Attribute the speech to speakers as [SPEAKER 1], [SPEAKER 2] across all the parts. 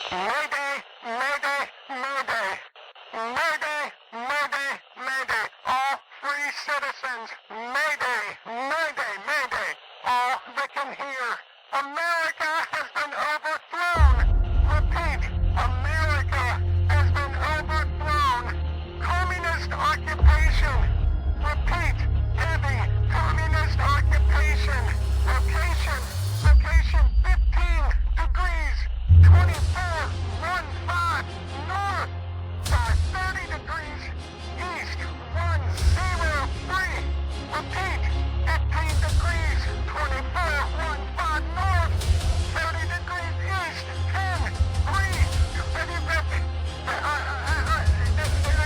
[SPEAKER 1] Mayday, mayday, mayday. Mayday, mayday, mayday. All free citizens. Mayday, mayday, mayday. All that can hear. America has been overthrown. Repeat, America has been overthrown. Communist occupation. Repeat, heavy communist occupation. Location, location 15 degrees, 2415 north, 30 degrees east, 103. Repeat, 15 degrees, 2415 north, 30 degrees east, 10, 3.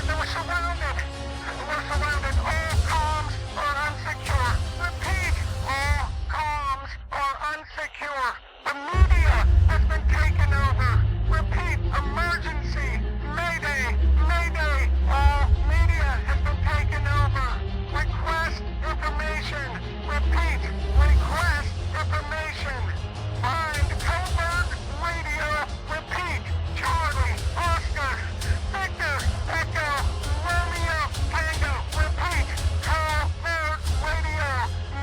[SPEAKER 1] They were surrounded. We're surrounded. All comms are unsecure. Repeat, all comms are unsecure. The media has been taken over. Repeat, emergency. Mayday, mayday. All media has been taken over. Request information. Repeat, request information. Find Covert Radio. Repeat, Charlie, Oscar, Victor, Echo, Romeo, Tango. Repeat, Covert Radio.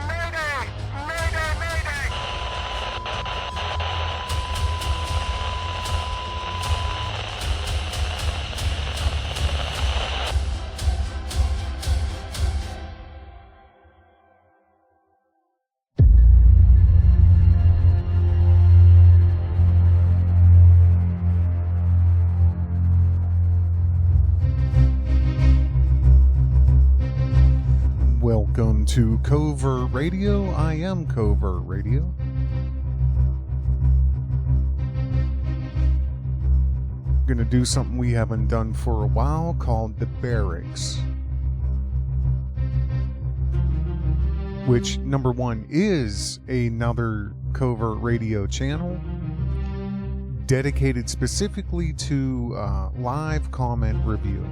[SPEAKER 1] Mayday, mayday, mayday.
[SPEAKER 2] Welcome to Covert Radio. I am Covert Radio. Gonna do something we haven't done for a while called the Barracks. Which, number one, is another Covert Radio channel dedicated specifically to live comment review.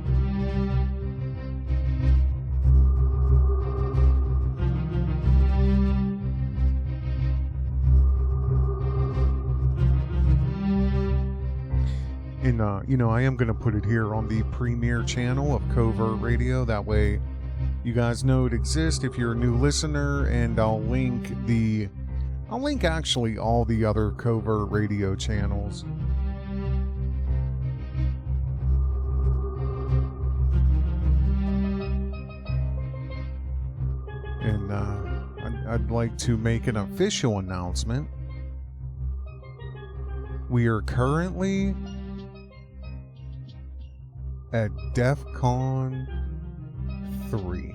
[SPEAKER 2] And, I am going to put it here on the premier channel of Covert Radio. That way you guys know it exists if you're a new listener. And I'll link actually all the other Covert Radio channels. And I'd like to make an official announcement. We are currently at DEFCON 3.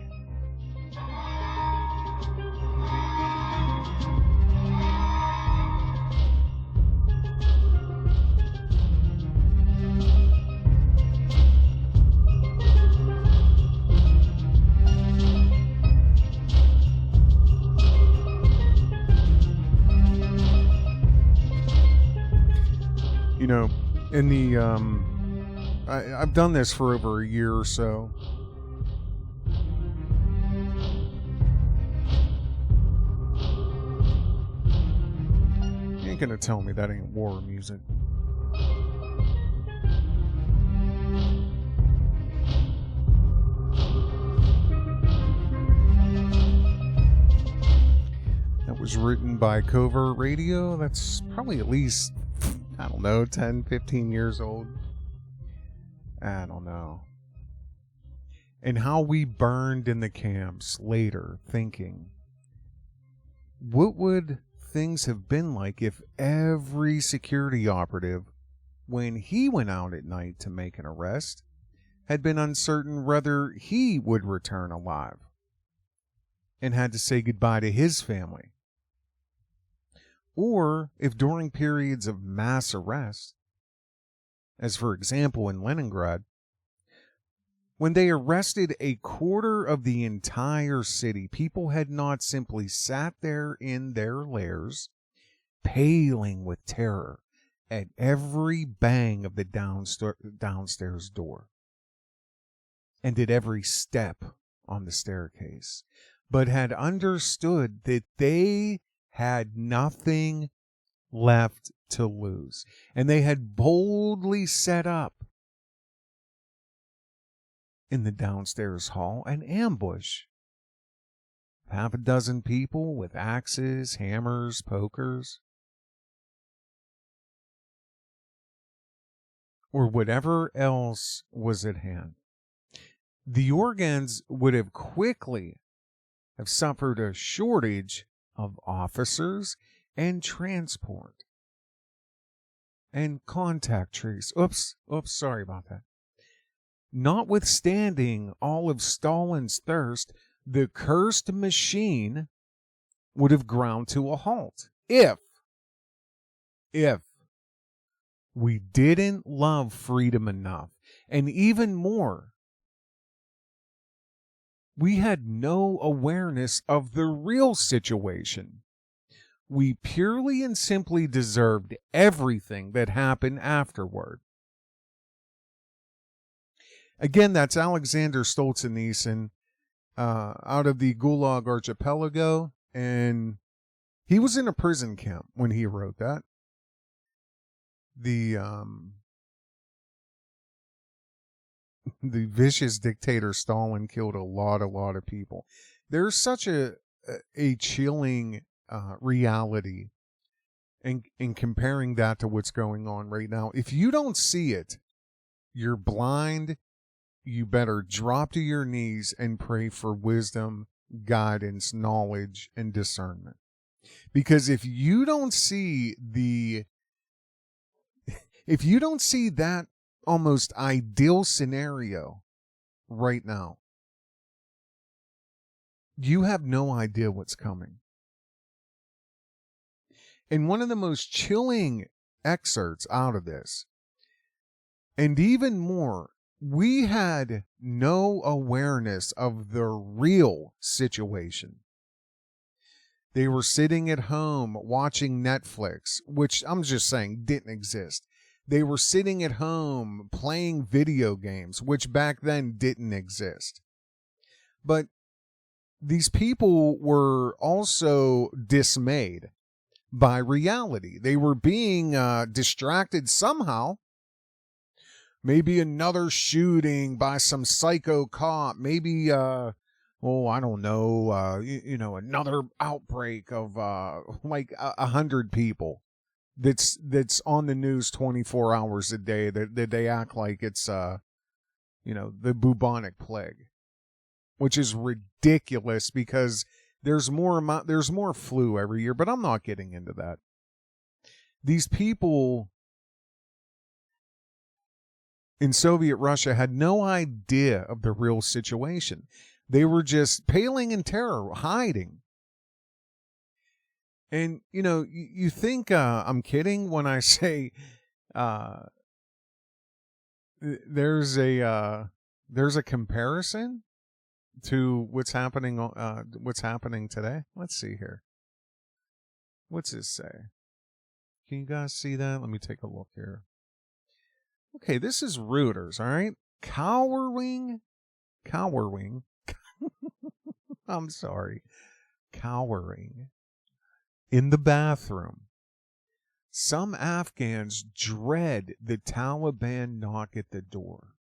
[SPEAKER 2] In the I've done this for over a year or so. You ain't gonna tell me that ain't war music. That was written by Covert Radio. That's probably at least, 10, 15 years old. I don't know. And how we burned in the camps later, thinking, what would things have been like if every security operative, when he went out at night to make an arrest, had been uncertain whether he would return alive and had to say goodbye to his family? Or if during periods of mass arrest, as for example in Leningrad, when they arrested a quarter of the entire city, people had not simply sat there in their lairs, paling with terror at every bang of the downstairs door and at every step on the staircase, but had understood that they had nothing left to lose. And they had boldly set up in the downstairs hall an ambush. Half a dozen people with axes, hammers, pokers, or whatever else was at hand. The Organs would have quickly have suffered a shortage of officers and transport and contact trees. Oops, sorry about that. Notwithstanding all of Stalin's thirst, the cursed machine would have ground to a halt if we didn't love freedom enough. And even more, we had no awareness of the real situation. We purely and simply deserved everything that happened afterward. Again, that's Aleksandr Solzhenitsyn out of the Gulag Archipelago, and he was in a prison camp when he wrote that. The vicious dictator Stalin killed a lot of people. There's such a chilling reality in comparing that to what's going on right now. If you don't see it, you're blind. You better drop to your knees and pray for wisdom, guidance, knowledge, and discernment. Because if you don't see that almost ideal scenario right now, you have no idea what's coming. And one of the most chilling excerpts out of this, and even more, we had no awareness of the real situation. They were sitting at home watching Netflix, which I'm just saying didn't exist. They were sitting at home playing video games, which back then didn't exist. But these people were also dismayed by reality. They were being distracted somehow. Maybe another shooting by some psycho cop. Maybe, I don't know, another outbreak of like 100 people that's on the news 24 hours a day that they act like it's, the bubonic plague, which is ridiculous because there's more flu every year, but I'm not getting into that. These people in Soviet Russia had no idea of the real situation. They were just paling in terror, hiding. And, you think I'm kidding when I say there's a comparison to what's happening today. Let's see here. What's this say? Can you guys see that? Let me take a look here. Okay, this is Reuters, all right? Cowering. I'm sorry. Cowering in the bathroom. Some Afghans dread the Taliban knock at the door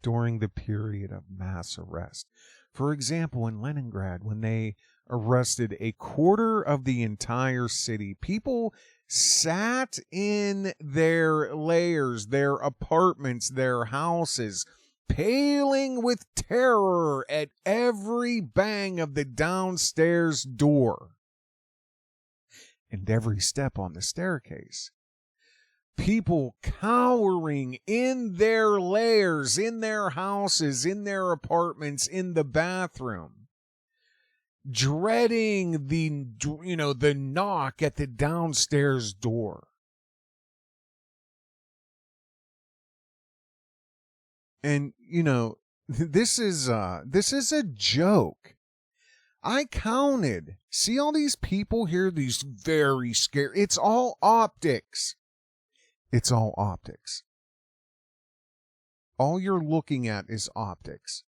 [SPEAKER 2] during the period of mass arrest. For example, in Leningrad, when they arrested a quarter of the entire city, people sat in their lairs, their apartments, their houses, paling with terror at every bang of the downstairs door and every step on the staircase. People cowering in their lairs, in their houses, in their apartments, in the bathroom, dreading the knock at the downstairs door. And this is a joke. I counted. See all these people here, these very scared. It's all optics. It's all optics. All you're looking at is optics.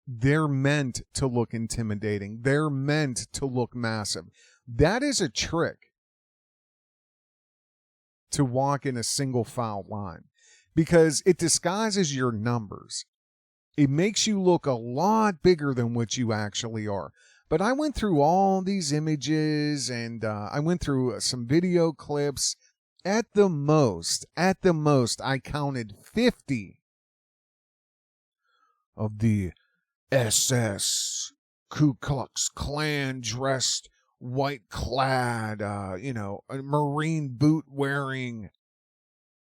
[SPEAKER 2] they're meant to look intimidating. They're meant to look massive. That is a trick to walk in a single file line because it disguises your numbers. It makes you look a lot bigger than what you actually are. But I went through all these images and I went through some video clips. At the most, I counted 50 of the SS Ku Klux Klan dressed, white clad, Marine boot wearing,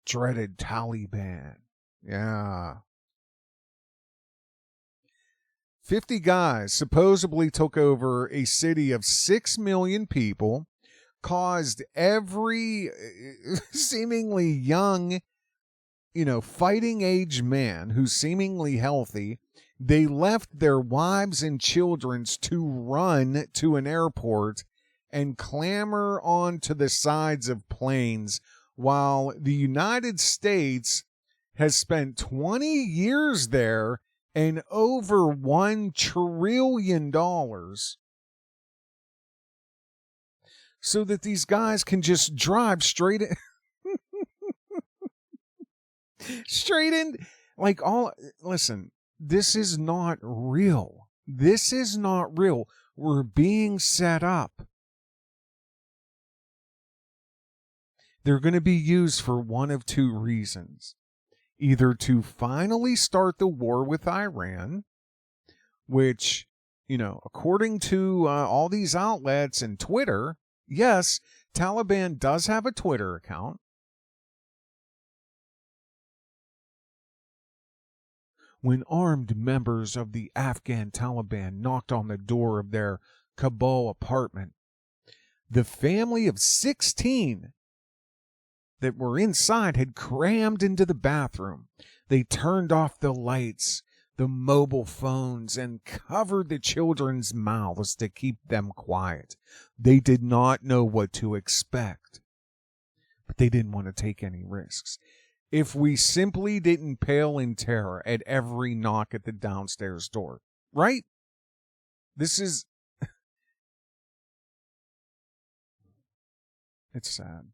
[SPEAKER 2] dreaded Taliban. Yeah. 50 guys supposedly took over a city of 6 million people, caused every seemingly young, fighting age man who's seemingly healthy. They left their wives and children to run to an airport and clamber onto the sides of planes while the United States has spent 20 years there and over $1 trillion so that these guys can just drive straight in. Straight in. Listen, this is not real. This is not real. We're being set up. They're going to be used for one of two reasons. Either to finally start the war with Iran, which, according to all these outlets and Twitter, yes, Taliban does have a Twitter account. When armed members of the Afghan Taliban knocked on the door of their Kabul apartment, the family of 16 that were inside had crammed into the bathroom. They turned off the lights, the mobile phones, and covered the children's mouths to keep them quiet. They did not know what to expect, but they didn't want to take any risks. If we simply didn't pale in terror at every knock at the downstairs door, right? This is... It's sad.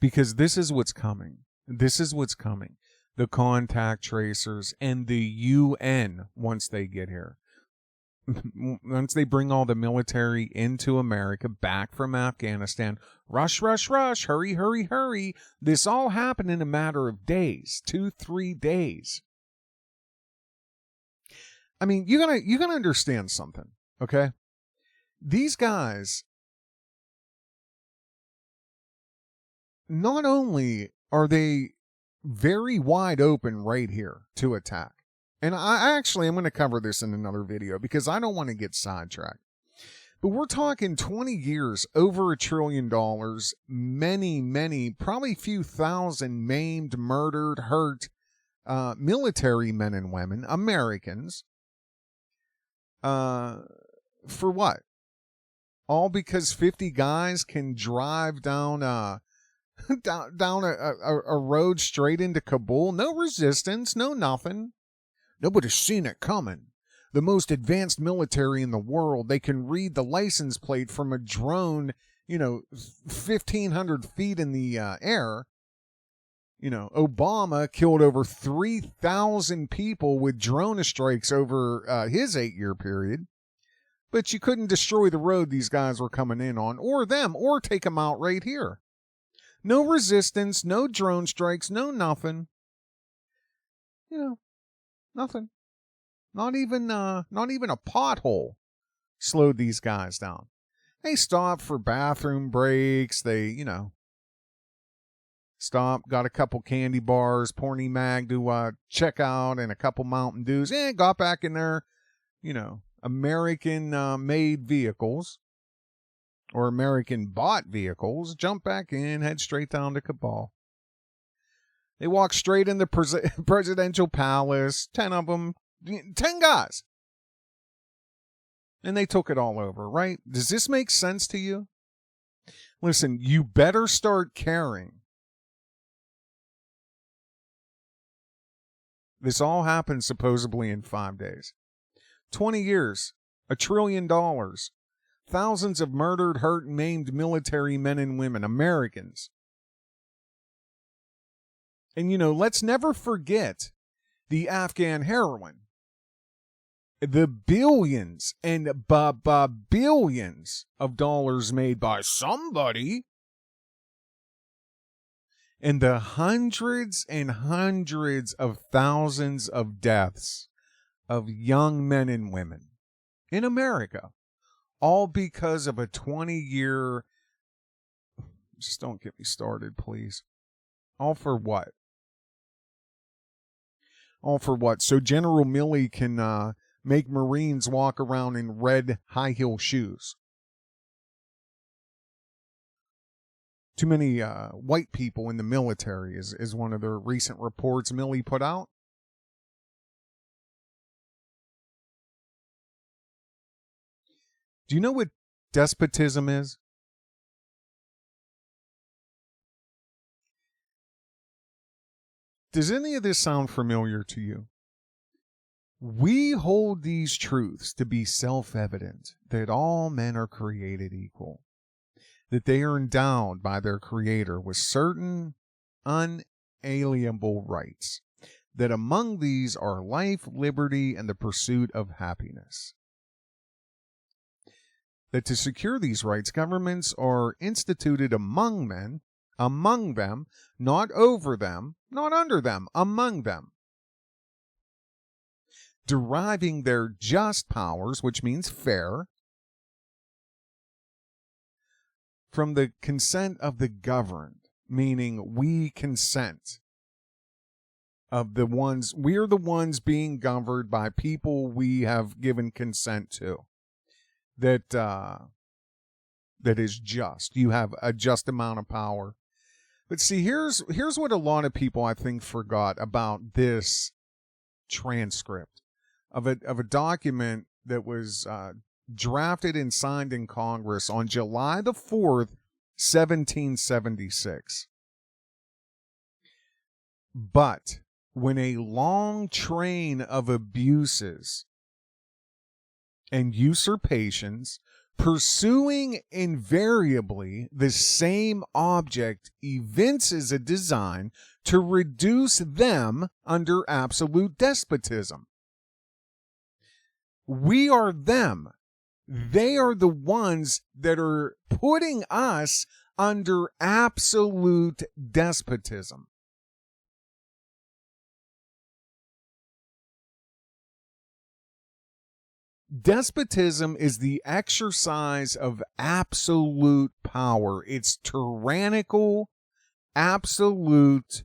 [SPEAKER 2] Because this is what's coming. This is what's coming. The contact tracers and the UN once they get here. Once they bring all the military into America back from Afghanistan, rush, rush, rush, hurry, hurry, hurry. This all happened in a matter of days, 2-3 days. I mean, you gotta understand something, okay? These guys, not only are they very wide open right here to attack, and I actually am going to cover this in another video because I don't want to get sidetracked. But we're talking 20 years, over $1 trillion, many, probably a few thousand maimed, murdered, hurt military men and women, Americans. For what? All because 50 guys can drive down down a road straight into Kabul? No resistance, no nothing. Nobody's seen it coming. The most advanced military in the world, they can read the license plate from a drone, 1,500 feet in the air. Obama killed over 3,000 people with drone strikes over his 8-year period. But you couldn't destroy the road these guys were coming in on, or them, or take them out right here. No resistance, no drone strikes, no nothing. Nothing. Not even a pothole slowed these guys down. They stopped for bathroom breaks. They, stopped, got a couple candy bars, Porny Mag to check out, and a couple Mountain Dews. Got back in their, American-made vehicles or American-bought vehicles, jumped back in, head straight down to Kabul. They walked straight in the presidential palace, 10 of them, 10 guys. And they took it all over, right? Does this make sense to you? Listen, you better start caring. This all happened supposedly in 5 days. 20 years, $1 trillion, thousands of murdered, hurt, and maimed military men and women, Americans. And, let's never forget the Afghan heroin. The billions and billions of dollars made by somebody. And the hundreds and hundreds of thousands of deaths of young men and women in America. All because of a 20-year... Just don't get me started, please. All for what? All for what? So General Milley can make Marines walk around in red high-heel shoes. Too many white people in the military is one of the recent reports Milley put out. Do you know what despotism is? Does any of this sound familiar to you? We hold these truths to be self-evident, that all men are created equal, that they are endowed by their Creator with certain unalienable rights, that among these are life, liberty, and the pursuit of happiness. That to secure these rights, governments are instituted among men, among them, not over them, not under them, among them, deriving their just powers, which means fair, from the consent of the governed, meaning we consent of the ones, we are the ones being governed by people we have given consent to. That is just. You have a just amount of power. But see, here's what a lot of people, I think, forgot about this transcript of a document that was drafted and signed in Congress on July the 4th, 1776. But when a long train of abuses and usurpations, pursuing invariably the same object, evinces a design to reduce them under absolute despotism. We are them. They are the ones that are putting us under absolute despotism. Despotism is the exercise of absolute power. It's tyrannical, absolute,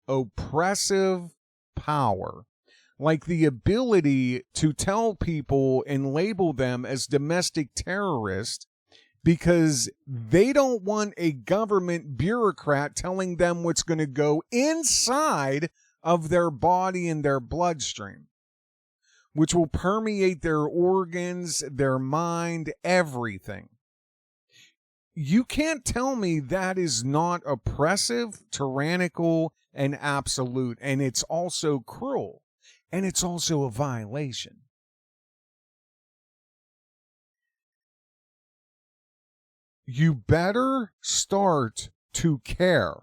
[SPEAKER 2] oppressive power. Like the ability to tell people and label them as domestic terrorists because they don't want a government bureaucrat telling them what's going to go inside of their body and their bloodstream, which will permeate their organs, their mind, everything. You can't tell me that is not oppressive, tyrannical, and absolute. And it's also cruel. And it's also a violation. You better start to care.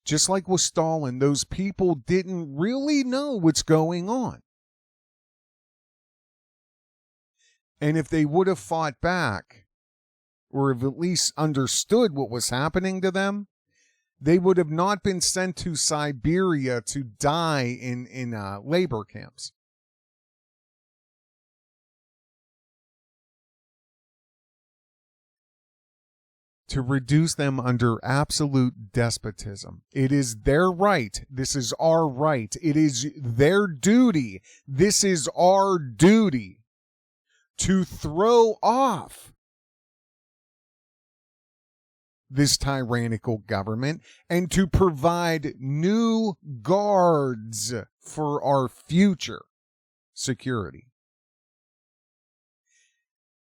[SPEAKER 2] Just like with Stalin, those people didn't really know what's going on. And if they would have fought back, or have at least understood what was happening to them, they would have not been sent to Siberia to die in labor camps. To reduce them under absolute despotism. It is their right. This is our right. It is their duty. This is our duty to throw off this tyrannical government and to provide new guards for our future security.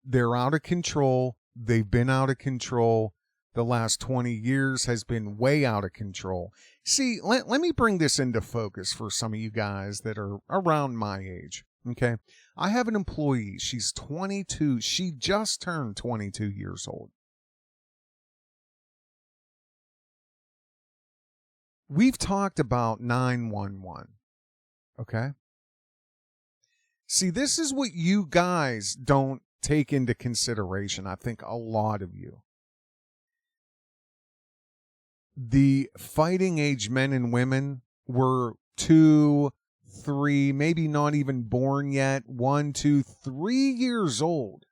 [SPEAKER 2] They're out of control. They've been out of control. the last 20 years has been way out of control. See, let me bring this into focus for some of you guys that are around my age, okay? I have an employee. She's 22. She just turned 22 years old. We've talked about 911, okay? See, this is what you guys don't take into consideration, I think a lot of you. The fighting age men and women were 2, 3, maybe not even born yet, 1, 2, 3 years old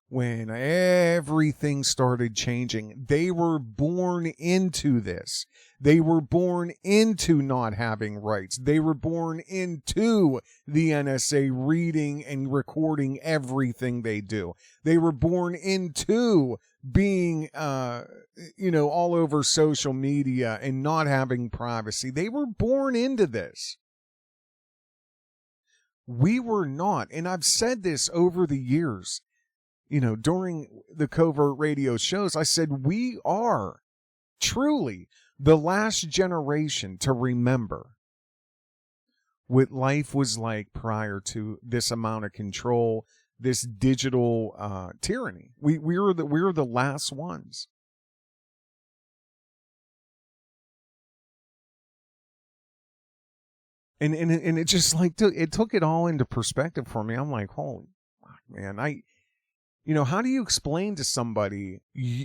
[SPEAKER 2] when everything started changing. They were born into this. They were born into not having rights. They were born into the NSA reading and recording everything they do. They were born into being, all over social media and not having privacy. They were born into this. We were not. And I've said this over the years, during the Covert radio shows. I said, we are truly the last generation to remember what life was like prior to this amount of control, this digital tyranny. We're the last ones. And it just it took it all into perspective for me. I'm like, holy fuck, man. How do you explain to somebody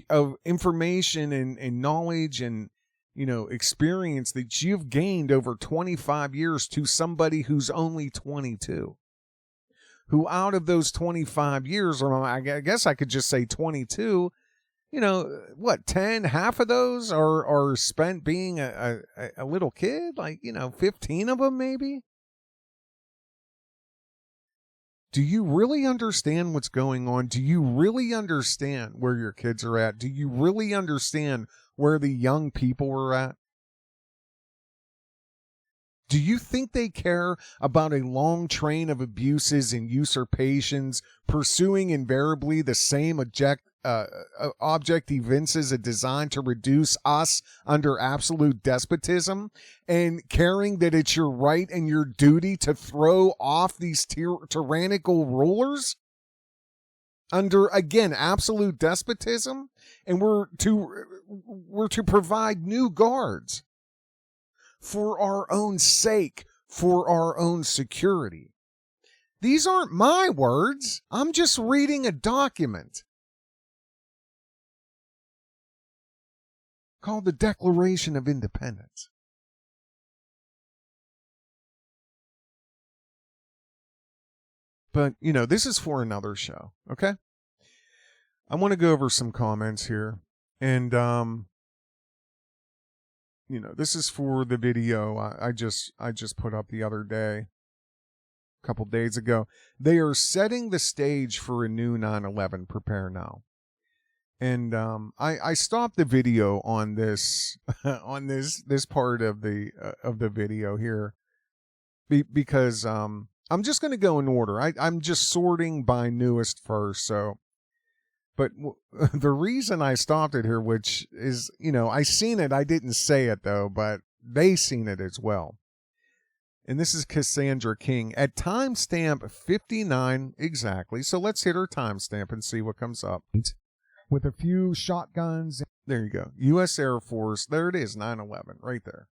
[SPEAKER 2] of information and knowledge and, experience that you've gained over 25 years to somebody who's only 22? Who out of those 25 years, or I guess I could just say 22, 10, half of those are spent being a little kid, 15 of them maybe? Do you really understand what's going on? Do you really understand where your kids are at? Do you really understand where the young people are at? Do you think they care about a long train of abuses and usurpations, pursuing invariably the same object evinces a design to reduce us under absolute despotism, and caring that it's your right and your duty to throw off these tyrannical rulers under, again, absolute despotism? And we're to provide new guards for our own sake, for our own security. These aren't my words. I'm just reading a document called the Declaration of Independence. But, this is for another show, okay? I want to go over some comments here. And, this is for the video I just put up the other day, a couple days ago. They are setting the stage for a new 9/11. Prepare now. And I stopped the video on this on this part of the video here because I'm just going to go in order. I'm just sorting by newest first. So, but the reason I stopped it here, which is, I seen it. I didn't say it though, but they seen it as well. And this is Cassandra King at timestamp 59 exactly. So let's hit her timestamp and see what comes up. With a few shotguns. There you go. U.S. Air Force. There it is, 9/11, right there.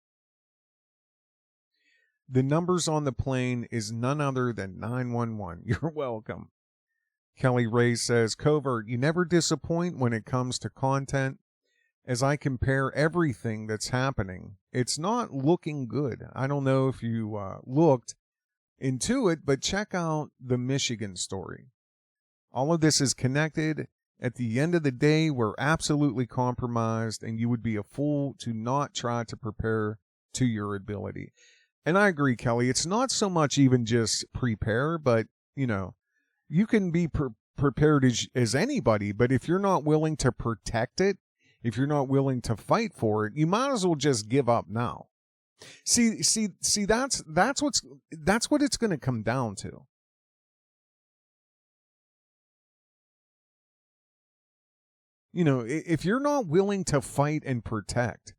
[SPEAKER 2] The numbers on the plane is none other than 911. You're welcome. Kelly Ray says, Covert, you never disappoint when it comes to content. As I compare everything that's happening, it's not looking good. I don't know if you looked into it, but check out the Michigan story. All of this is connected. At the end of the day, we're absolutely compromised, and you would be a fool to not try to prepare to your ability. And I agree, Kelly. It's not so much even just prepare, but, you can be prepared as anybody, but if you're not willing to protect it, if you're not willing to fight for it, you might as well just give up now. See, that's what it's going to come down to. if you're not willing to fight and protect,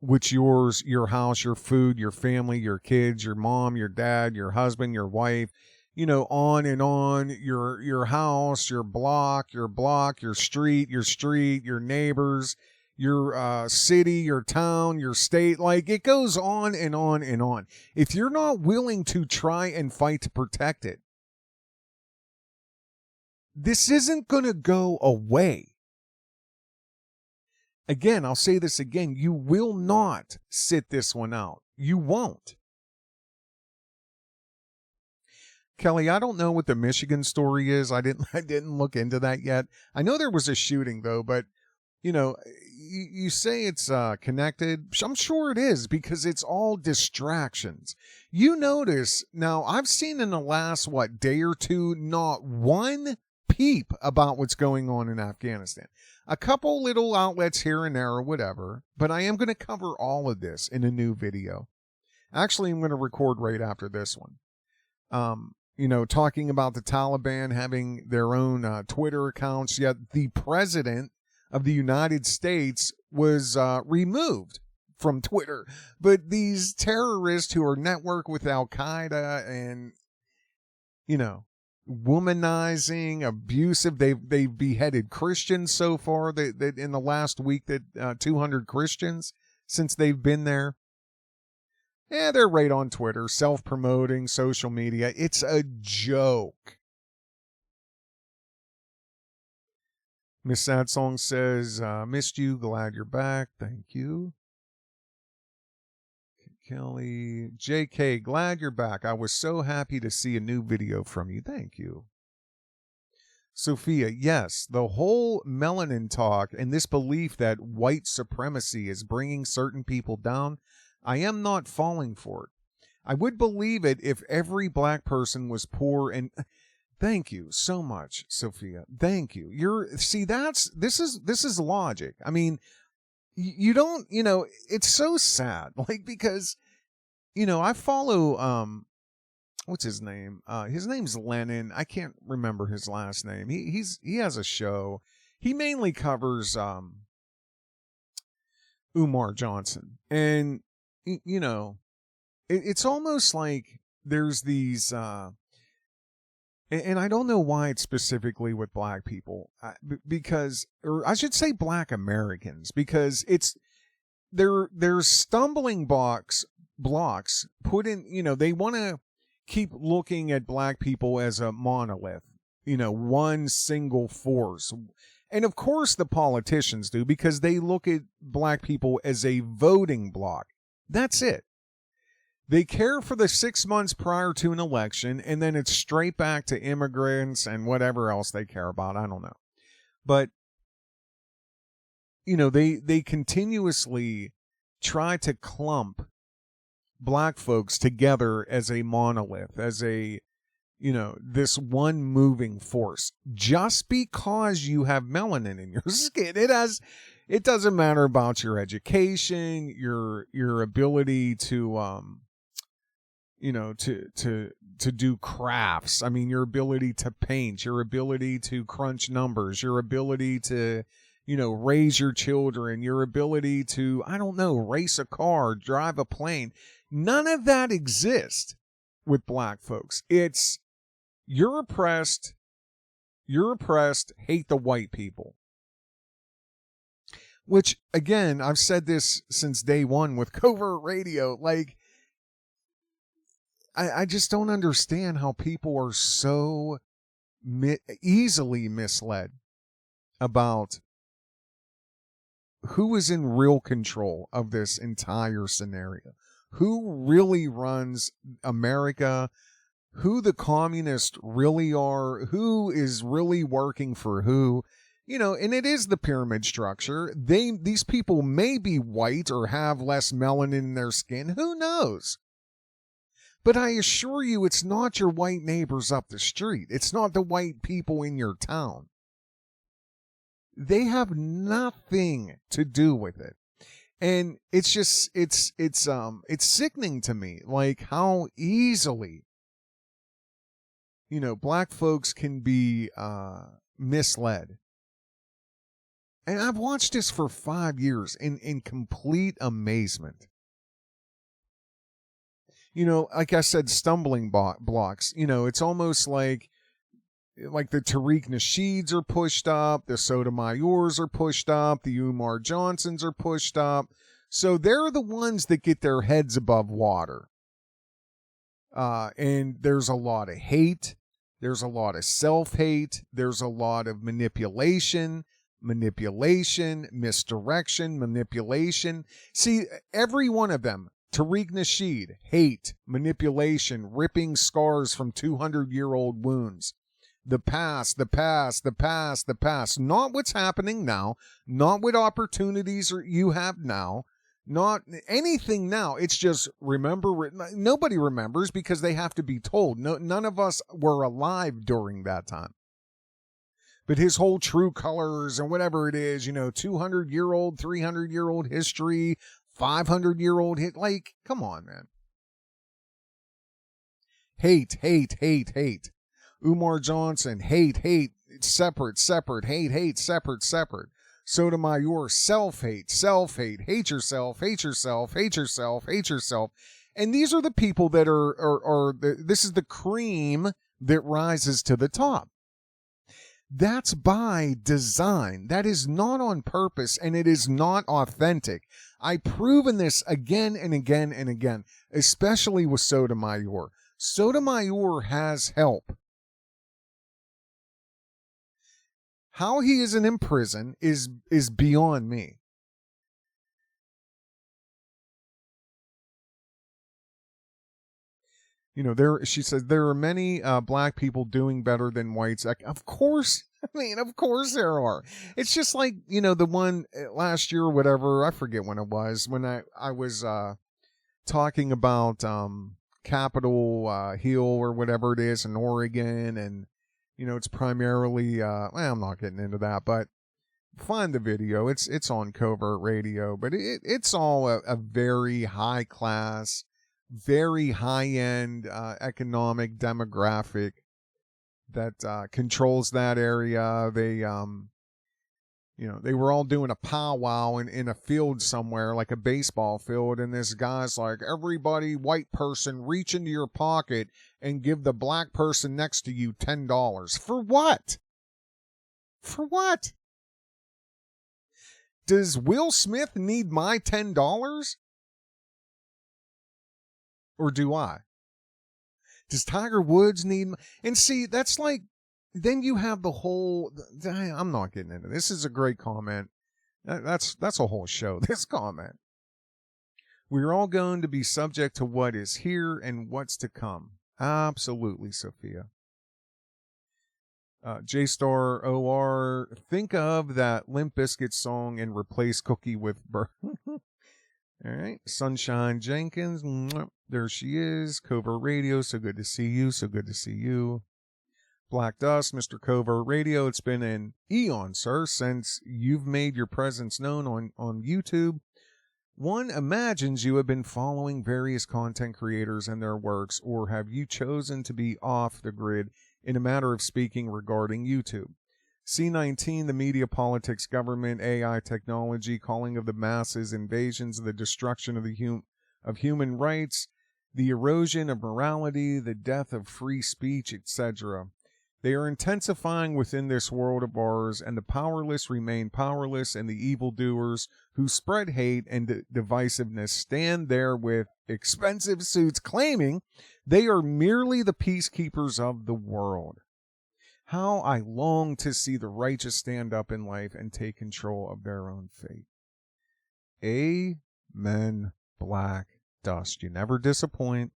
[SPEAKER 2] which your house, your food, your family, your kids, your mom, your dad, your husband, your wife, on and on, your house, your block, your street, your neighbors, your city, your town, your state, like it goes on and on and on. If you're not willing to try and fight to protect it, this isn't going to go away. Again, I'll say this again. You will not sit this one out. You won't. Kelly, I don't know what the Michigan story is. I didn't look into that yet. I know there was a shooting though, but you say it's connected. I'm sure it is because it's all distractions. You notice now, I've seen in the last day or two, not one peep about what's going on in Afghanistan. A couple little outlets here and there or whatever, but I am going to cover all of this in a new video. Actually, I'm going to record right after this one. Talking about the Taliban having their own Twitter accounts, yet the president of the United States was removed from Twitter. But these terrorists who are networked with Al-Qaeda and, womanizing, abusive. They've beheaded Christians so far. That in the last week, that 200 Christians since they've been there. Yeah, they're right on Twitter, self-promoting, social media. It's a joke. Miss Sad Song says, missed you, glad you're back. Thank you. Kelly, JK, glad you're back. I was so happy to see a new video from you. Thank you. Sophia, yes, the whole melanin talk and this belief that white supremacy is bringing certain people down, I am not falling for it. I would believe it if every black person was poor and... Thank you so much, Sophia. Thank you. This is logic. I mean, you don't, it's so sad. Like, because, I follow, what's his name? His name's Lennon. I can't remember his last name. He has a show. He mainly covers, Umar Johnson. And, it's almost like there's these, and I don't know why it's specifically with black people, because, or I should say black Americans, because there's stumbling blocks put in, they want to keep looking at black people as a monolith, one single force. And of course the politicians do, because they look at black people as a voting bloc. That's it. They care for the 6 months prior to an election, and then it's straight back to immigrants and whatever else they care about. I don't know. But, they continuously try to clump black folks together as a monolith, as a, this one moving force. Just because you have melanin in your skin, it doesn't matter about your education, your ability to, to do crafts. I mean, your ability to paint, your ability to crunch numbers, your ability to, raise your children, your ability to, I don't know, race a car, drive a plane. None of that exists with black folks. It's, you're oppressed, hate the white people. Which, again, I've said this since day one with Covert Radio, like, I just don't understand how people are so easily misled about who is in real control of this entire scenario, who really runs America, who the communists really are, who is really working for who, and it is the pyramid structure. These people may be white or have less melanin in their skin. Who knows? But I assure you, it's not your white neighbors up the street. It's not the white people in your town. They have nothing to do with it. And it's just, it's sickening to me, like how easily, black folks can be, misled. And I've watched this for 5 years in complete amazement. You know, like I said, stumbling blocks. You know, it's almost like the Tariq Nasheeds are pushed up, the Sotomayors are pushed up, the Umar Johnsons are pushed up. So they're the ones that get their heads above water. And there's a lot of hate. There's a lot of self-hate. There's a lot of manipulation, misdirection, manipulation. See, every one of them, Tariq Nasheed, hate, manipulation, ripping scars from 200-year-old wounds. The past. Not what's happening now, not what opportunities you have now, not anything now. It's just remember. Nobody remembers because they have to be told. None of us were alive during that time. But his whole true colors and whatever it is, 200-year-old, 300-year-old history, 500-year-old hit. Like, come on, man. Hate. Umar Johnson, hate, separate, hate, separate. Sotomayor, self-hate, hate yourself. And these are the people that this is the cream that rises to the top. That's by design. That is not on purpose, and it is not authentic. I've proven this again and again and again, especially with Sotomayor. Sotomayor has help. How he isn't in prison is beyond me. She says there are many black people doing better than whites. Of course, of course there are. It's just like, the one last year or whatever, I forget when it was, when I was talking about Capitol Hill or whatever it is in Oregon, and it's primarily, I'm not getting into that, but find the video. It's on Covert Radio, but it's all a very high class, very high end economic demographic that controls that area. They were all doing a powwow in a field somewhere, like a baseball field, and this guy's like, everybody, white person, reach into your pocket and give the black person next to you $10. For what? For what? Does Will Smith need my $10? Or do I? Does Tiger Woods need and see, that's like, then you have the whole, I'm not getting into this. This is a great comment. That's a whole show, this comment. We're all going to be subject to what is here and what's to come. Absolutely, Sophia. J-Star OR, think of that Limp Bizkit song and replace Cookie with Burr. All right. Sunshine Jenkins. There she is. Covert Radio. So good to see you. Black Dust, Mr. Covert Radio. It's been an eon, sir, since you've made your presence known on YouTube. One imagines you have been following various content creators and their works, or have you chosen to be off the grid in a matter of speaking regarding YouTube? C19, the media, politics, government, AI, technology, calling of the masses, invasions, the destruction of human rights, the erosion of morality, the death of free speech, etc. They are intensifying within this world of ours, and the powerless remain powerless, and the evildoers who spread hate and divisiveness stand there with expensive suits claiming they are merely the peacekeepers of the world. How I long to see the righteous stand up in life and take control of their own fate. Amen, Black Dust. You never disappoint.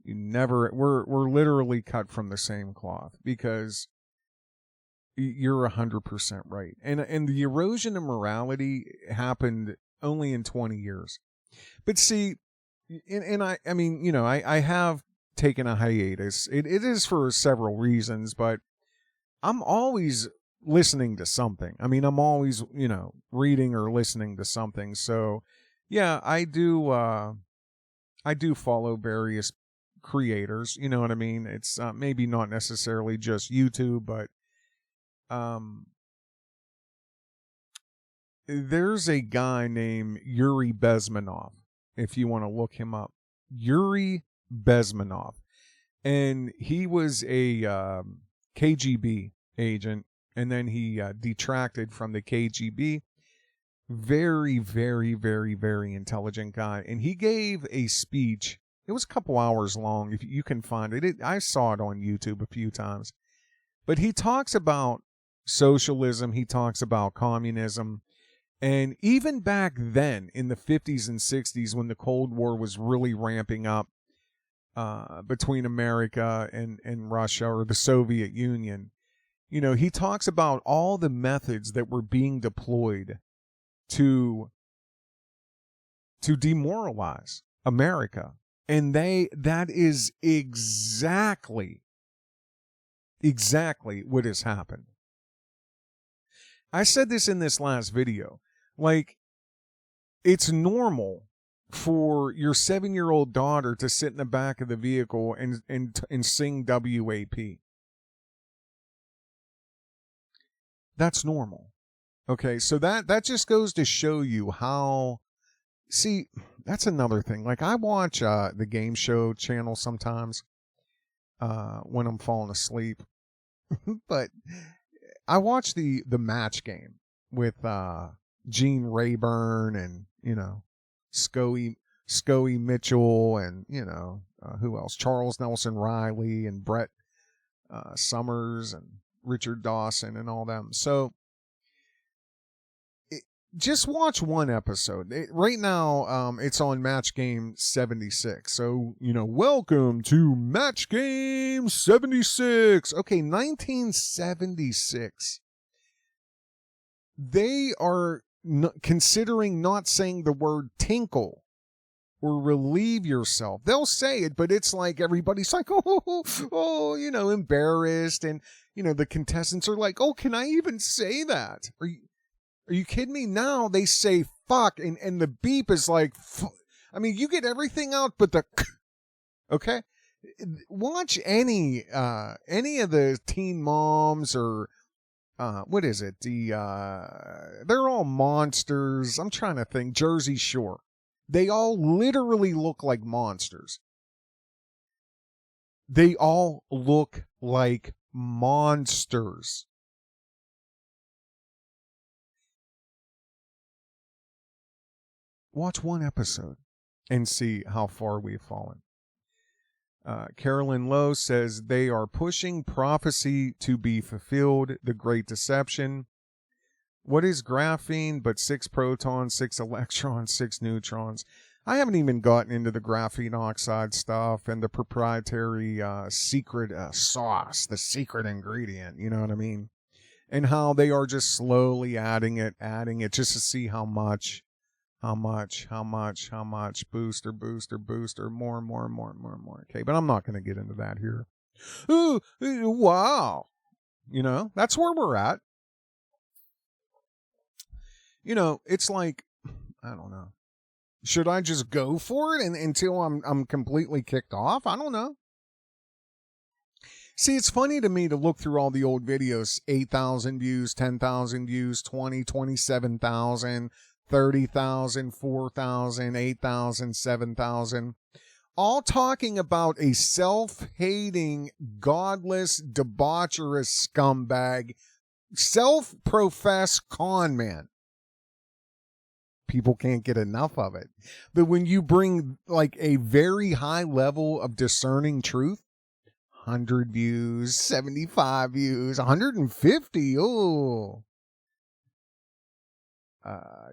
[SPEAKER 2] We're literally cut from the same cloth, because you're 100% right. And the erosion of morality happened only in 20 years. But see, I have taken a hiatus. It is for several reasons, but I'm always listening to something. I'm always, reading or listening to something. So yeah, I do follow various creators, you know what I mean? It's maybe not necessarily just YouTube, but There's a guy named Yuri Bezmenov, if you want to look him up. Yuri Bezmenov. And he was a KGB agent, and then he detracted from the KGB. Very, very, very, very intelligent guy. And he gave a speech. It was a couple hours long, if you can find it. I saw it on YouTube a few times. But he talks about socialism. He talks about communism. And even back then, in the 50s and 60s, when the Cold War was really ramping up between America and Russia, or the Soviet Union, you know, he talks about all the methods that were being deployed to demoralize America. And that is exactly what has happened. I said this in this last video. Like, it's normal for your 7-year-old daughter to sit in the back of the vehicle and sing WAP. That's normal. Okay, so that just goes to show you how. See, that's another thing. Like, I watch the game show channel sometimes when I'm falling asleep, but I watch the match game with Gene Rayburn and, you know, Scoey Mitchell and, you know, who else? Charles Nelson Riley and Brett Summers and Richard Dawson and all them. So just watch one episode. Right now, it's on Match Game 76. So, you know, welcome to Match Game 76. Okay, 1976. They are considering not saying the word tinkle or relieve yourself. They'll say it, but it's like everybody's like, oh, you know, embarrassed. And, you know, the contestants are like, oh, can I even say that? Are you kidding me? Now they say fuck, and the beep is like, I mean, you get everything out but the okay? Watch any of the Teen Moms or what is it? They're all monsters. I'm trying to think. Jersey Shore. They all literally look like monsters. They all look like monsters. Watch one episode and see how far we've fallen. Carolyn Lowe says they are pushing prophecy to be fulfilled, the Great Deception. What is graphene but 6 protons, 6 electrons, 6 neutrons? I haven't even gotten into the graphene oxide stuff and the proprietary secret sauce, the secret ingredient, you know what I mean? And how they are just slowly adding it just to see how much, booster, more. Okay, but I'm not going to get into that here. Ooh, wow. You know, that's where we're at. You know, it's like, I don't know. Should I just go for it until I'm completely kicked off? I don't know. See, it's funny to me to look through all the old videos, 8,000 views, 10,000 views, 20, 27,000, 30,000, 4,000, 8,000, 7,000, all talking about a self-hating, godless, debaucherous scumbag, self-professed con man. People can't get enough of it. But when you bring like a very high level of discerning truth, 100 views, 75 views, 150, oh.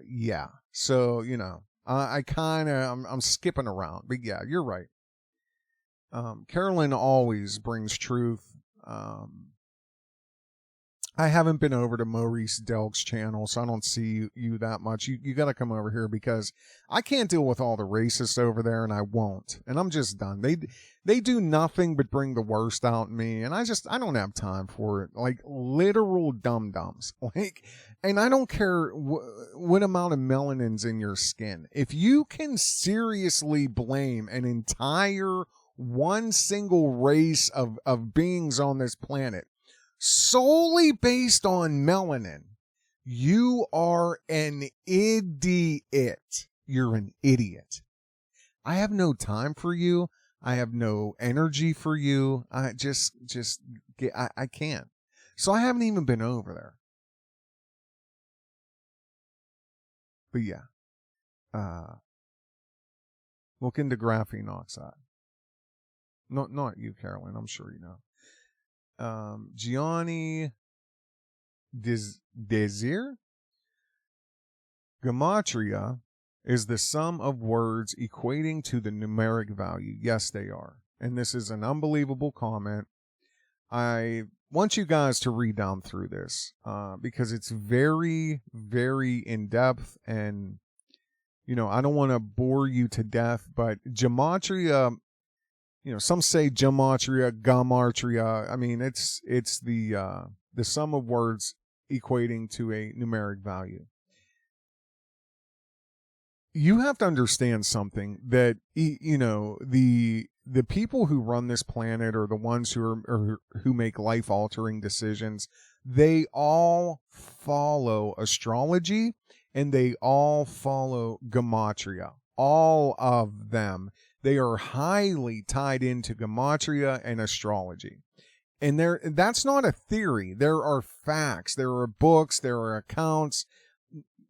[SPEAKER 2] Yeah. So, you know, I'm skipping around, but yeah, you're right. Carolyn always brings truth. I haven't been over to Maurice Delk's channel, so I don't see you that much. You got to come over here because I can't deal with all the racists over there, and I won't. And I'm just done. They do nothing but bring the worst out in me, and I don't have time for it. Like literal dum-dums. Like, and I don't care what amount of melanin's in your skin. If you can seriously blame an entire one single race of beings on this planet solely based on melanin, you are an idiot. You're an idiot. I have no time for you. I have no energy for you. I can't. So I haven't even been over there. But yeah, look into graphene oxide. Not you, Carolyn. I'm sure you know. Gianni Desir? Gematria is the sum of words equating to the numeric value. Yes, they are. And this is an unbelievable comment. I want you guys to read down through this because it's very, very in-depth. And, you know, I don't want to bore you to death, but Gematria, you know, some say Gematria, Gematria. I mean, it's the sum of words equating to a numeric value. You have to understand something that, you know, the people who run this planet are the ones who make life altering decisions. They all follow astrology and they all follow Gematria. All of them. They are highly tied into Gematria and astrology. And that's not a theory. There are facts. There are books. There are accounts.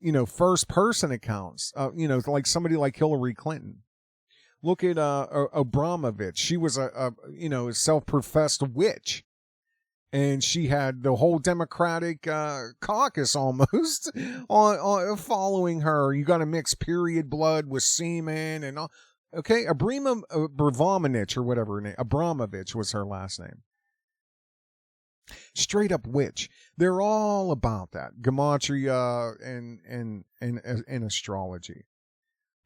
[SPEAKER 2] You know, first person accounts, you know, like somebody like Hillary Clinton. Look at Abramovich. She was a self-professed witch. And she had the whole Democratic caucus almost on following her. You got to mix period blood with semen and all. Okay, Abramovich or whatever her name. Abramovich was her last name. Straight up witch. They're all about that. Gematria and astrology.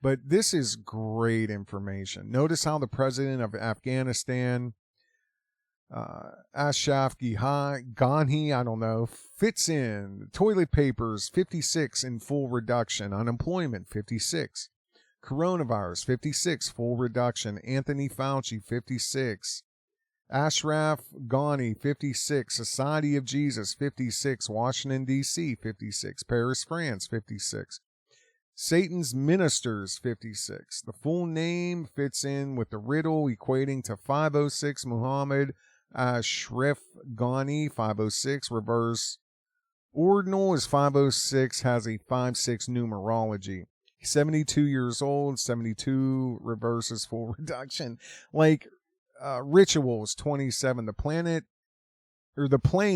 [SPEAKER 2] But this is great information. Notice how the president of Afghanistan, Ashraf Ghani, I don't know, fits in. Toilet papers, 56 in full reduction. Unemployment, 56. Coronavirus, 56, full reduction. Anthony Fauci, 56. Ashraf Ghani, 56. Society of Jesus, 56. Washington, D.C., 56. Paris, France, 56. Satan's Ministers, 56. The full name fits in with the riddle equating to 506. Muhammad Ashraf Ghani, 506. Reverse ordinal is 506, has a 5-6 numerology. 72 years old, 72 reverses full reduction. Like, rituals 27. The plane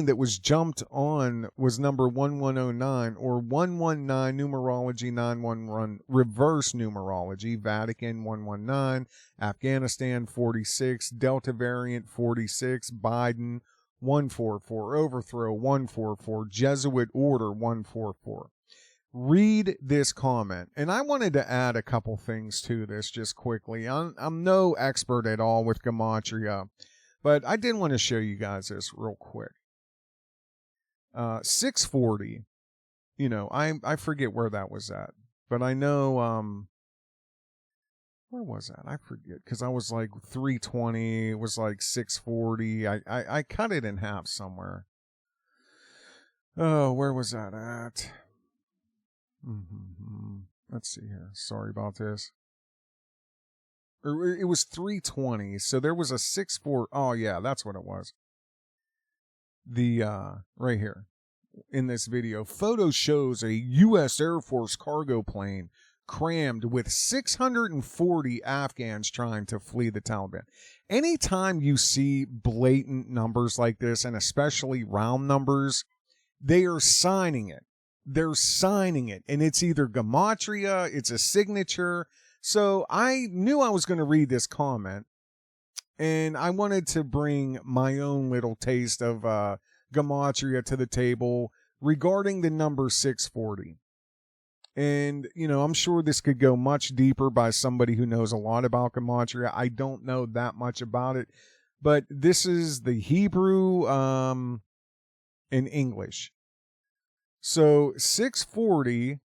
[SPEAKER 2] that was jumped on was number 1109 or 119 numerology, 911 reverse numerology. Vatican 119, Afghanistan 46, Delta variant 46, Biden 144, overthrow 144, Jesuit order 144. Read this comment. And I wanted to add a couple things to this just quickly. I'm no expert at all with Gematria, but I did want to show you guys this real quick. 640, you know, I forget where that was at, but I know, where was that? I forget, because I was like 320, it was like 640. I cut it in half somewhere. Oh, where was that at? Let's see here. Sorry about this. It was 320, so there was a 6-4. Oh yeah, that's what it was. The right here in this video, photo shows a U.S. Air Force cargo plane crammed with 640 Afghans trying to flee the Taliban. Anytime you see blatant numbers like this, and especially round numbers, they are signing it. They're signing it, and it's either Gematria, it's a signature. So I knew I was going to read this comment, and I wanted to bring my own little taste of Gematria to the table regarding the number 640. And, you know, I'm sure this could go much deeper by somebody who knows a lot about Gematria. I don't know that much about it, but this is the Hebrew in English. So 640,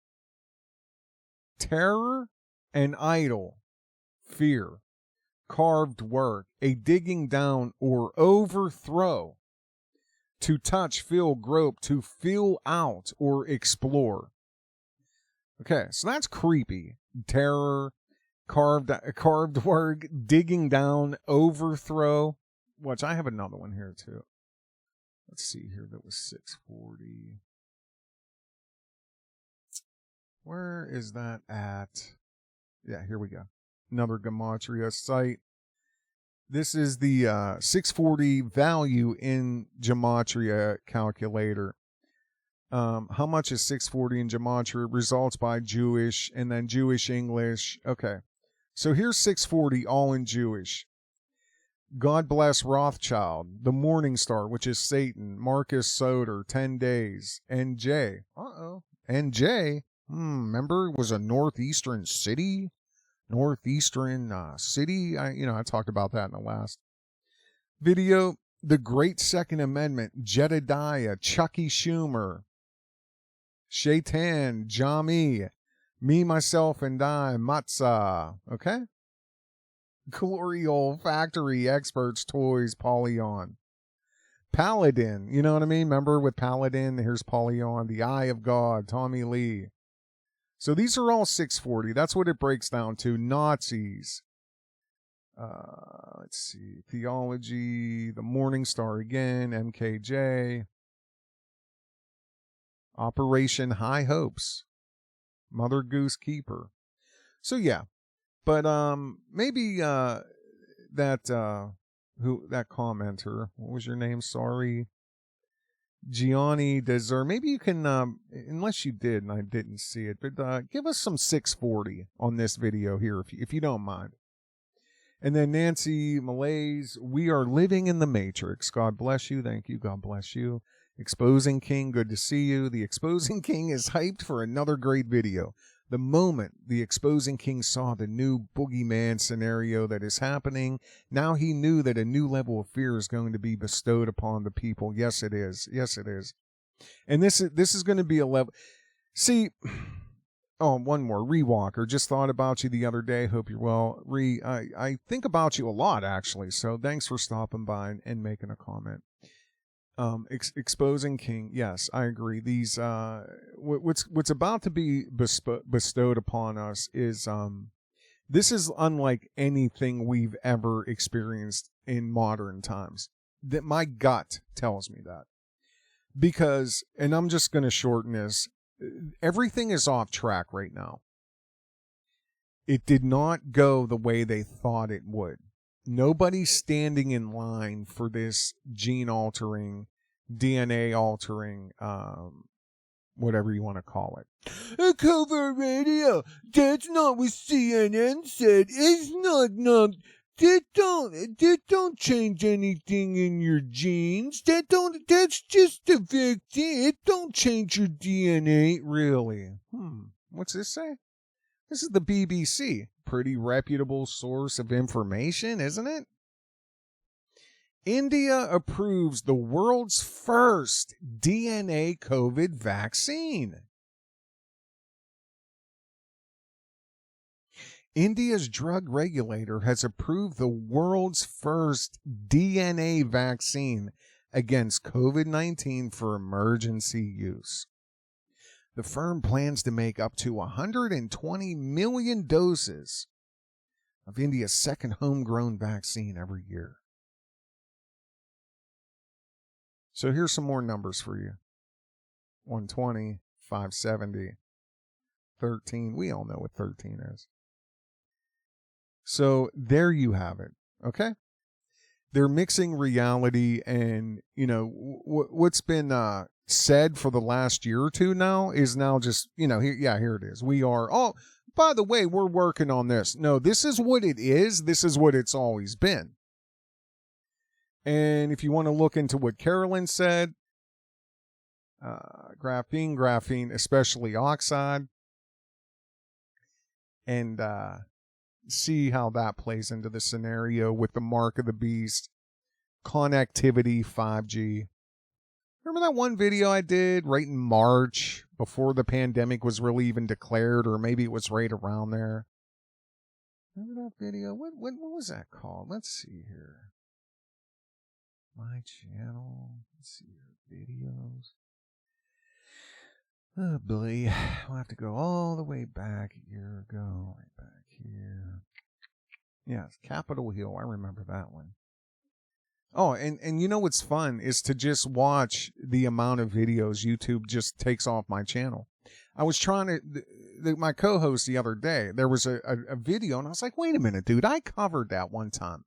[SPEAKER 2] terror and idol, fear, carved work, a digging down or overthrow. to touch, feel, grope, to feel out, or explore. Okay, so that's creepy. Terror, carved word, digging down, overthrow. Watch, I have another one here too. Let's see here. That was 640. Where is that at? Yeah, here we go. Another Gematria site. This is the 640 value in Gematria calculator. How much is 640 in Gematria? Results by Jewish and then Jewish English. Okay. So here's 640 all in Jewish. God bless Rothschild, the Morning Star, which is Satan, Marcus Soder, 10 days, NJ. NJ? Remember, it was a northeastern city? I talked about that in the last video. The Great Second Amendment, Jedediah, Chucky Schumer, Shaitan, Jami, Me, Myself, and I, Matzah. Okay? Glory Olfactory, Experts, Toys, Polyon. Paladin, you know what I mean? Remember with Paladin, here's Polyon, The Eye of God, Tommy Lee. So these are all 640. That's what it breaks down to. Nazis. Let's see. Theology, The Morning Star again, MKJ. Operation High Hopes. Mother Goose Keeper. So yeah. But maybe that commenter, what was your name? Sorry. Gianni Deser. Maybe you can, unless you did and I didn't see it, but give us some 640 on this video here if you don't mind. And then Nancy Malaise, we are living in the Matrix. God bless you. Thank you. God bless you. Exposing King, good to see you. The Exposing King is hyped for another great video. The moment the Exposing King saw the new boogeyman scenario that is happening, now he knew that a new level of fear is going to be bestowed upon the people. Yes, it is. Yes, it is. And this is going to be a level. See, one more. Rewalker, just thought about you the other day. Hope you're well. I think about you a lot, actually. So thanks for stopping by and making a comment. Exposing King, yes, I agree. These what's about to be bestowed upon us is this is unlike anything we've ever experienced in modern times. That my gut tells me that. Because, and I'm just going to shorten this, everything is off track right now. It did not go the way they thought it would. Nobody's standing in line for this gene altering, DNA altering, whatever you want to call it. Covert radio. That's not what CNN said. It's not. That don't change anything in your genes. That's just a vaccine. It don't change your DNA. Really? What's this say? This is the BBC. Pretty reputable source of information, isn't it? India approves the world's first DNA COVID vaccine. India's drug regulator has approved the world's first DNA vaccine against COVID-19 for emergency use. The firm plans to make up to 120 million doses of India's second homegrown vaccine every year. So here's some more numbers for you. 120, 570, 13. We all know what 13 is. So there you have it. Okay? They're mixing reality and, what's been said for the last year or two now is now just, here it is. We are, by the way, we're working on this. No, this is what it is. This is what it's always been. And if you want to look into what Carolyn said, graphene, especially oxide, and see how that plays into the scenario with the mark of the beast, connectivity, 5G. Remember that one video I did right in March before the pandemic was really even declared, or maybe it was right around there? Remember that video? What was that called? Let's see here. My channel. Let's see your videos. Oh boy, we'll have to go all the way back a year ago. Right back here. Yes, Capitol Hill. I remember that one. Oh, and you know what's fun is to just watch the amount of videos YouTube just takes off my channel. I was trying to, my co-host the other day, there was a video and I was like, wait a minute, dude, I covered that one time.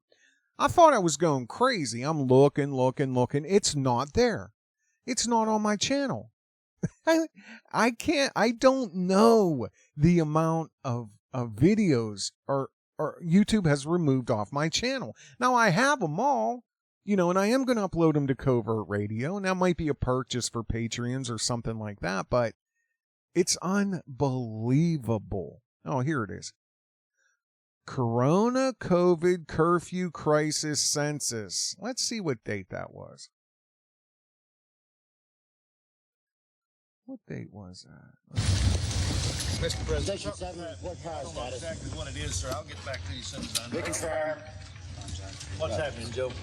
[SPEAKER 2] I thought I was going crazy. I'm looking. It's not there. It's not on my channel. I don't know the amount of videos or YouTube has removed off my channel. Now I have them all. And I am going to upload them to Covert Radio, and that might be a purchase for Patreons or something like that, but it's unbelievable. Oh, here it is. Corona COVID curfew crisis census. Let's see what date that was. What date was that?
[SPEAKER 3] Mr. President,
[SPEAKER 4] Station 7, report power
[SPEAKER 3] I don't know
[SPEAKER 4] status.
[SPEAKER 3] exactly what it is, sir. I'll get back to you as soon as I know.
[SPEAKER 4] Reconfirm.
[SPEAKER 3] What's happening, Joe?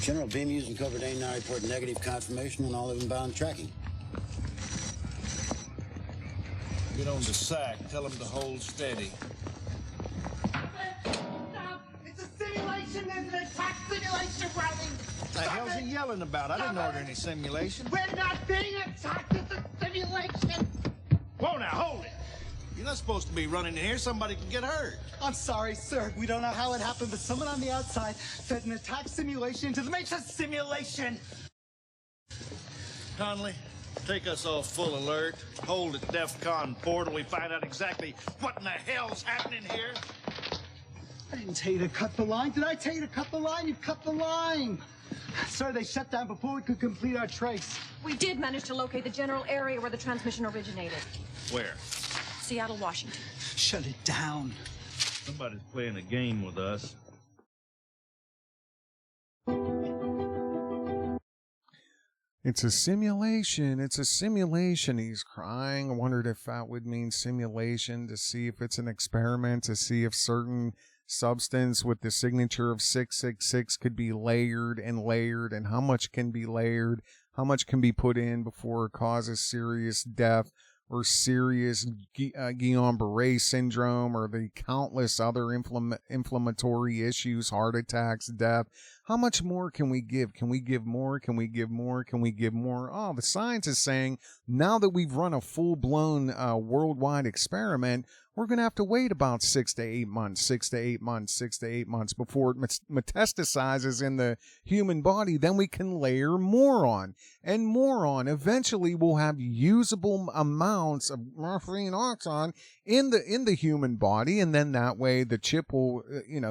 [SPEAKER 4] General Beam using Covert A now report negative confirmation on all of inbound tracking.
[SPEAKER 3] Get on the sack. Tell them to hold steady.
[SPEAKER 1] Stop! It's a simulation! There's an attack simulation running!
[SPEAKER 3] What the hell's he yelling about? I didn't order any simulation.
[SPEAKER 1] We're not being attacked! It's a simulation!
[SPEAKER 3] Whoa, now, hold it! You're not supposed to be running in here. Somebody can get hurt.
[SPEAKER 5] I'm sorry, sir. We don't know how it happened, but someone on the outside said an attack simulation to the It's a simulation!
[SPEAKER 3] Conley, take us all full alert. Hold at DEFCON port till we find out exactly what in the hell's happening here.
[SPEAKER 5] I didn't tell you to cut the line. Did I tell you to cut the line? You cut the line. Sir, they shut down before we could complete our trace.
[SPEAKER 6] We did manage to locate the general area where the transmission originated.
[SPEAKER 3] Where?
[SPEAKER 6] Seattle, Washington.
[SPEAKER 5] Shut it down.
[SPEAKER 3] Somebody's playing a game with us.
[SPEAKER 2] It's a simulation. It's a simulation. He's crying. I wondered if that would mean simulation, to see if it's an experiment, to see if certain substance with the signature of 666 could be layered, and how much can be layered, how much can be put in before it causes serious death or serious Guillain-Barré syndrome or the countless other inflammatory issues, heart attacks, death. How much more can we give? Can we give more? Can we give more? Can we give more? Oh, the science is saying now that we've run a full-blown worldwide experiment, we're going to have to wait about 6 to 8 months before it metastasizes in the human body. Then we can layer more on and more on. Eventually, we'll have usable amounts of morphine oxide in the human body, and then that way the chip will,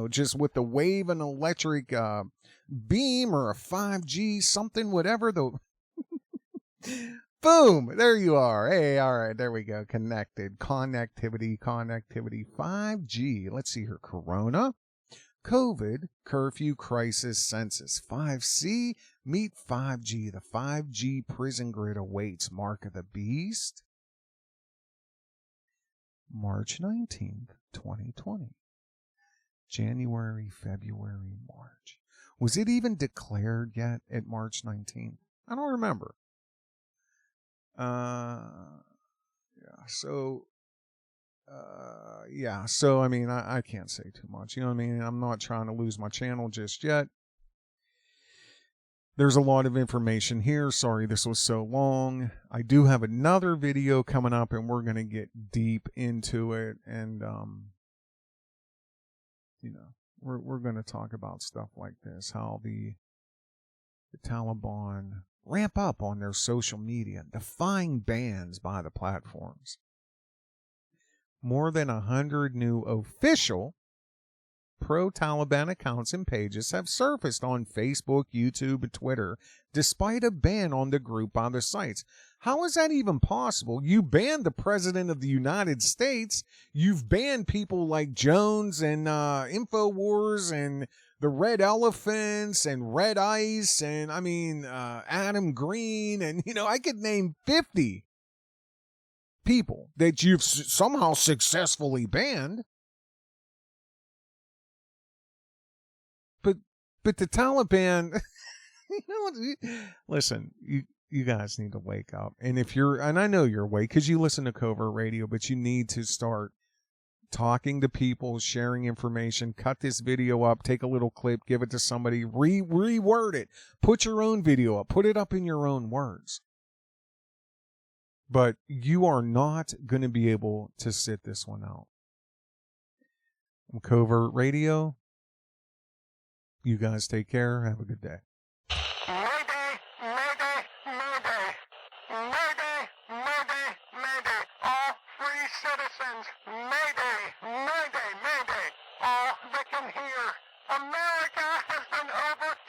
[SPEAKER 2] just with the wave an electric beam or a 5G something, whatever the. Boom! There you are. Hey, all right, there we go. Connected. Connectivity. 5G. Let's see here. Corona, COVID, curfew, crisis, census. 5C, meet 5G. The 5G prison grid awaits. Mark of the Beast. March 19th, 2020. January, February, March. Was it even declared yet at March 19th? I don't remember. So I mean, I can't say too much, you know what I mean? I'm not trying to lose my channel just yet. There's a lot of information here. Sorry this was so long. I do have another video coming up and we're going to get deep into it, and we're going to talk about stuff like this, how the Taliban ramp up on their social media, defying bans by the platforms. More than 100 new official pro-Taliban accounts and pages have surfaced on Facebook, YouTube, and Twitter, despite a ban on the group by the sites. How is that even possible? You banned the President of the United States. You've banned people like Jones and InfoWars and the Red Elephants and Red Ice and, Adam Green. And, I could name 50 people that you've somehow successfully banned. But the Taliban, You know what? Listen, you guys need to wake up. And if you're, and I know you're awake because you listen to Covert Radio, but you need to start talking to people, sharing information. Cut this video up, take a little clip, give it to somebody, reword it, put your own video up, put it up in your own words. But you are not going to be able to sit this one out. I'm Covert Radio. You guys take care. Have a good day.
[SPEAKER 1] Mayday, mayday, mayday. Mayday, mayday, mayday. All free citizens. Mayday, mayday, mayday. All that can hear. America has been overthrown.